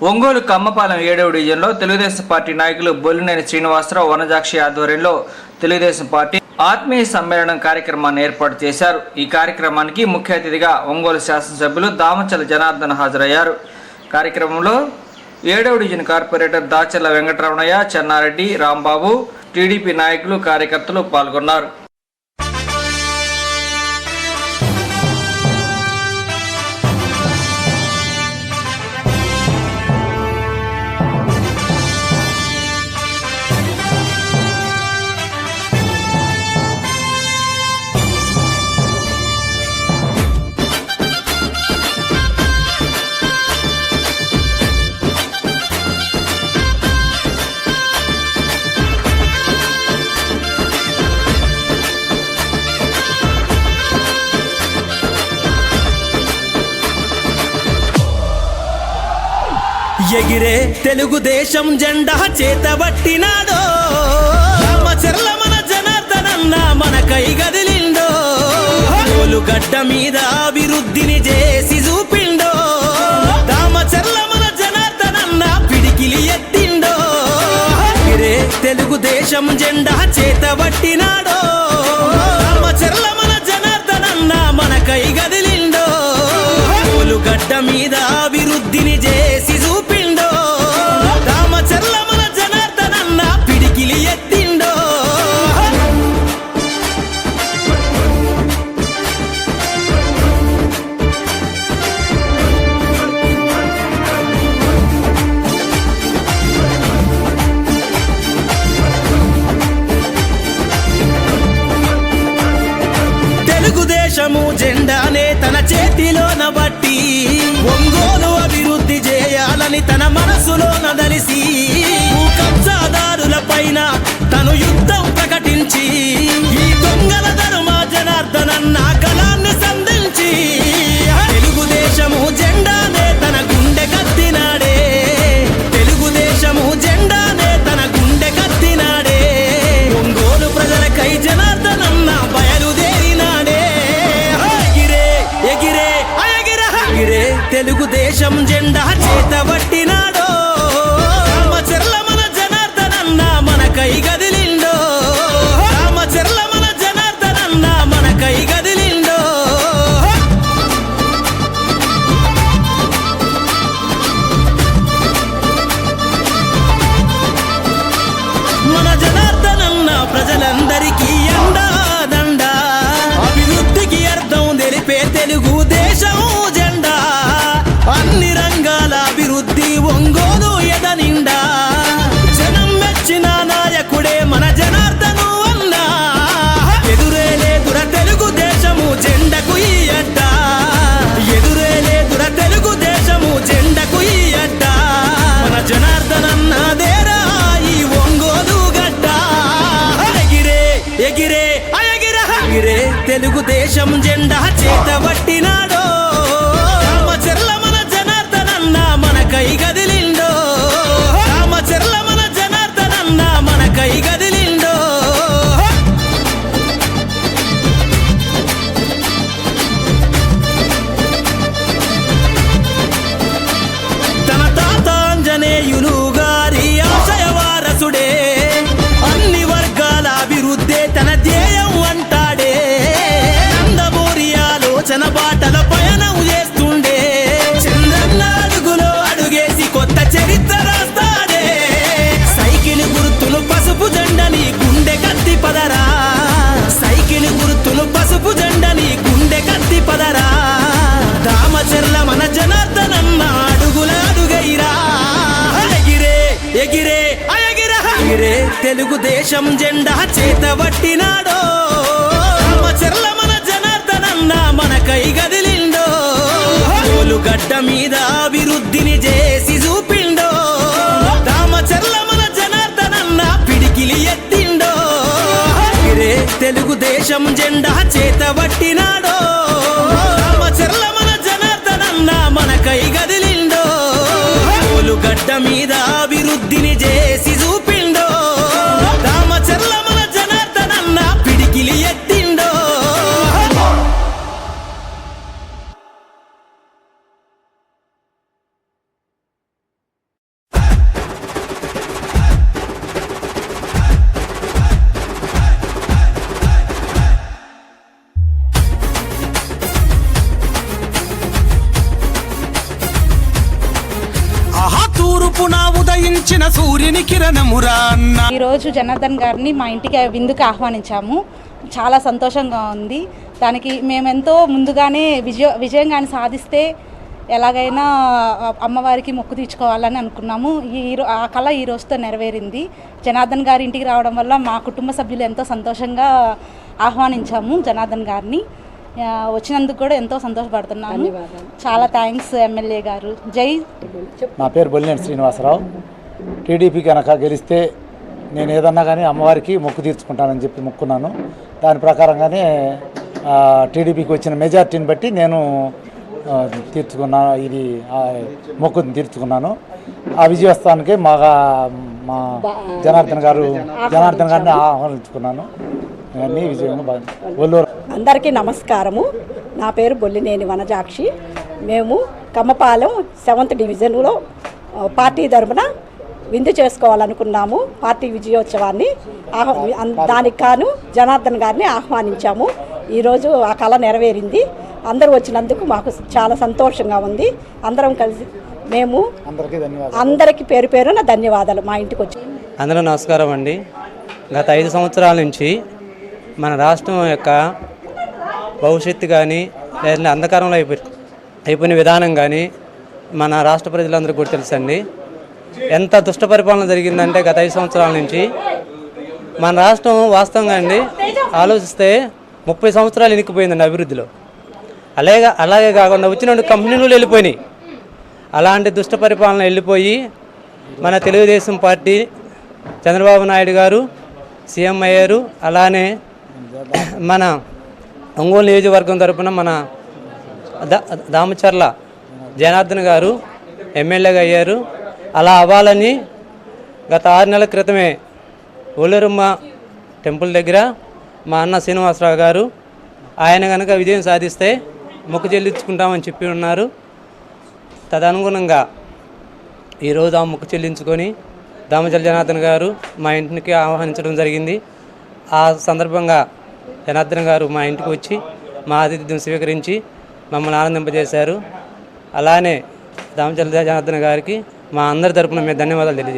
ఒంగోలు కమ్మపాలెం 7వ డివిజన్లో తెలుగుదేశం పార్టీ నాయకులు బొల్లినేని శ్రీనివాసరావు వనజాక్షి ఆధ్వర్యంలో తెలుగుదేశం పార్టీ ఆత్మీయ సమ్మేళనం కార్యక్రమాన్ని ఏర్పాటు చేశారు. ఈ కార్యక్రమానికి ముఖ్య అతిథిగా ఒంగోలు శాసనసభ్యులు దామచల జనార్దన్ హాజరయ్యారు. కార్యక్రమంలో 7వ division corporator Dacharla Venkataramanaiah, Chennareddy, Rambabu, TDP నాయకులు, కార్యకర్తలు పాల్గొన్నారు. ఎగిరే తెలుగుదేశం జెండా చేతబట్టినాడో, రామచర్ల మన జనార్దనన్న మనకై గదిలిండో, గడ్డ మీద అభివృద్ధిని చేసి చూపిండో, రామచర్ల మన జనార్దనన్న పిడికిలి ఎత్తిండో. ఎగిరే తెలుగుదేశం జెండా చేతబట్టినాడో, రామచర్ల మన జనార్దనన్న మనకై గదిలిండో, గడ్డ మీద అభివృద్ధిని చేసి చూపిండో, రామచర్ల మన జనార్దనన్న పిడికిలి ఎత్తిండో. తెలుగుదేశము జెండానే తన చేతిలోన బట్టి ఒంగోలు అభివృద్ధి చేయాలని తన మనసులోన దలిసి, కబ్జాదారుల పైన తను యుద్ధం ప్రకటించి, ఈ దొంగల ధర్మ జనార్దనన్న కళాన్ని సంధించి, తెలుగుదేశము జెండానే తన గుండె కత్తినాడే, తెలుగుదేశము జెండానే తన గుండె కత్తినాడే, ఒంగోలు ప్రజలకై జనార్దనన్న బయలుదేరినాడే. ఎగిరే ఎగిరే తెలుగుదేశం జెండా చేతబట్టినాడో, రామచర్ల మన జనార్దనన్న మనకై గదిలిండో, రామచర్ల మన జనార్దనన్న మనకై గదిలిండో. మన జనార్దనన్న ప్రజలందరికీ అండాదండ, అభివృద్ధికి అర్థం తెలిపే తెలుగుదేశం జెండా, అన్ని రంగాల అభివృద్ధి ఒంగోలు ఎదనిండా, జనం మెచ్చిన నాయకుడే మన జనార్దను అన్నా, ఎదురే లేదుర తెలుగుదేశము జెండకు ఈ అడ్డ, ఎదురే లేదుర తెలుగుదేశము జెండకు ఈ అడ్డ, మన జనార్దనన్నదేరా ఈ ఒంగోలు గడ్డ. ఎగిరే ఎగిరే ఎగిరే తెలుగుదేశం జెండా చేతబట్టినాడో, రామచర్ల మన జనార్దనన్న మనకై గదిలిండో, రామచర్ల మన జనార్దనన్న మనకై గదిలిండో. తన తాత ఆంజనేయులు గారి ఆశయ వారసుడే, అన్ని వర్గాల అభివృద్ధే తన ధ్యేయం అంటాడే, నందమూరి ఆలోచన బాటల పయనం చేస్తుండే, చంద్రన్న అడుగులో అడుగేసి కొత్త చరిత్ర రాస్తాడే, సైకిల్ గుర్తులు పసుపు జెండని గుండె కత్తి పదరా, సైకిల్ గుర్తులు పసుపు జెండని గుండె కత్తి పదరా, రామచర్ల మన జనార్దనన్న అడుగుల అడుగైరా. ఎగిరే ఎగిరే ఎగిరే తెలుగుదేశం జెండా చేతబట్టినాడో, రామచర్ల మన జనార్దనన్న మనకై గదిలిండో, గడ్డ మీద అభివృద్ధిని చేసి చూపిండో, రామచర్ల మన జనార్దనన్న పిడికిలి ఎత్తిండో. ఎగిరే తెలుగుదేశం జెండా చేతబట్టినాడో, రామచర్ల మన జనార్దనన్న మనకై గదిలిండో, గడ్డ మీద అభివృద్ధిని చేసి చూపిండో, రామచర్ల మన జనార్దనన్న పిడికిలి ఎత్తిండో. తూర్పున ఉదయించిన సూర్యుని కిరణమురా అన్న. ఈరోజు జనార్దన్ గారిని మా ఇంటికి విందుకు ఆహ్వానించాము. చాలా సంతోషంగా ఉంది. దానికి మేమెంతో ముందుగానే విజయం కానీ సాధిస్తే ఎలాగైనా అమ్మవారికి మొక్కు తీర్చుకోవాలని అనుకున్నాము. ఆ కళ ఈ రోజుతో నెరవేరింది. జనార్దన్ గారి ఇంటికి రావడం వల్ల మా కుటుంబ సభ్యులు ఎంతో సంతోషంగా ఆహ్వానించాము జనార్దన్ గారిని. వచ్చినందుకు కూడా ఎంతో సంతోషపడుతున్నాము. చాలా థ్యాంక్స్ ఎమ్మెల్యే గారు. జై. నా పేరు బొల్లినేని శ్రీనివాసరావు. టీడీపీ కనుక గెలిస్తే నేను ఏదన్నా కానీ అమ్మవారికి మొక్కు తీర్చుకుంటానని చెప్పి మొక్కున్నాను. దాని ప్రకారంగానే టీడీపీకి వచ్చిన మెజార్టీని బట్టి నేను తీర్చుకున్నాను. ఇది మొక్కుని తీర్చుకున్నాను. ఆ విజయోత్సవానికి మా జనార్దన్ గారిని ఆహ్వానించుకున్నాను. అన్నీ విజయంగా బాగుంది. ఒల్లూరు అందరికీ నమస్కారము. నా పేరు బొల్లినేని వనజాక్షి. మేము కమ్మపాలెం 7th డివిజన్లో పార్టీ తరపున విందు చేసుకోవాలనుకున్నాము. పార్టీ విజయోత్సవాన్ని దానికి కాను జనార్దన్ గారిని ఆహ్వానించాము. ఈరోజు ఆ కళ నెరవేరింది. అందరూ వచ్చినందుకు మాకు చాలా సంతోషంగా ఉంది. అందరం కలిసి మేము అందరికీ పేరు పేరున ధన్యవాదాలు. మా ఇంటికి వచ్చి అందరూ నమస్కారం అండి. గత 5 సంవత్సరాల నుంచి మన రాష్ట్రం యొక్క భవిష్యత్తు కానీ లేదంటే అంధకారంలో అయిపోయిన విధానం కానీ మన రాష్ట్ర ప్రజలందరికీ కూడా తెలుసండి. ఎంత దుష్ట పరిపాలన జరిగిందంటే గత 5 సంవత్సరాల నుంచి మన రాష్ట్రం వాస్తవంగా అండి ఆలోచిస్తే 30 సంవత్సరాలు ఇనికిపోయిందండి అభివృద్ధిలో. అలాగే కాకుండా వచ్చిన కంపెనీలు వెళ్ళిపోయినాయి. అలాంటి దుష్ట పరిపాలన వెళ్ళిపోయి మన తెలుగుదేశం పార్టీ చంద్రబాబు నాయుడు గారు సీఎం అయ్యారు. అలానే మన ఒంగోలు నియోజకవర్గం తరపున మన దామచర్ల జనార్దన్ గారు ఎమ్మెల్యేగా అయ్యారు. అలా అవ్వాలని గత 6 నెలల క్రితమే ఒల్లూరమ్మ టెంపుల్ దగ్గర మా అన్న శ్రీనివాసరావు గారు ఆయన కనుక విజయం సాధిస్తే మొక్కు చెల్లించుకుంటామని చెప్పి ఉన్నారు. తదనుగుణంగా ఈరోజు ఆ మొక్కు చెల్లించుకొని దామచర్ల జనార్దన్ గారు మా ఇంటికి ఆహ్వానించడం జరిగింది. ఆ సందర్భంగా జనార్దన్ గారు మా ఇంటికి వచ్చి మా ఆతిథ్యం స్వీకరించి మమ్మల్ని ఆనందింపజేశారు. అలానే దామచర్ల జనార్దన్ గారికి మా అందరి తరపున మేము ధన్యవాదాలు తెలియజేస్తాం.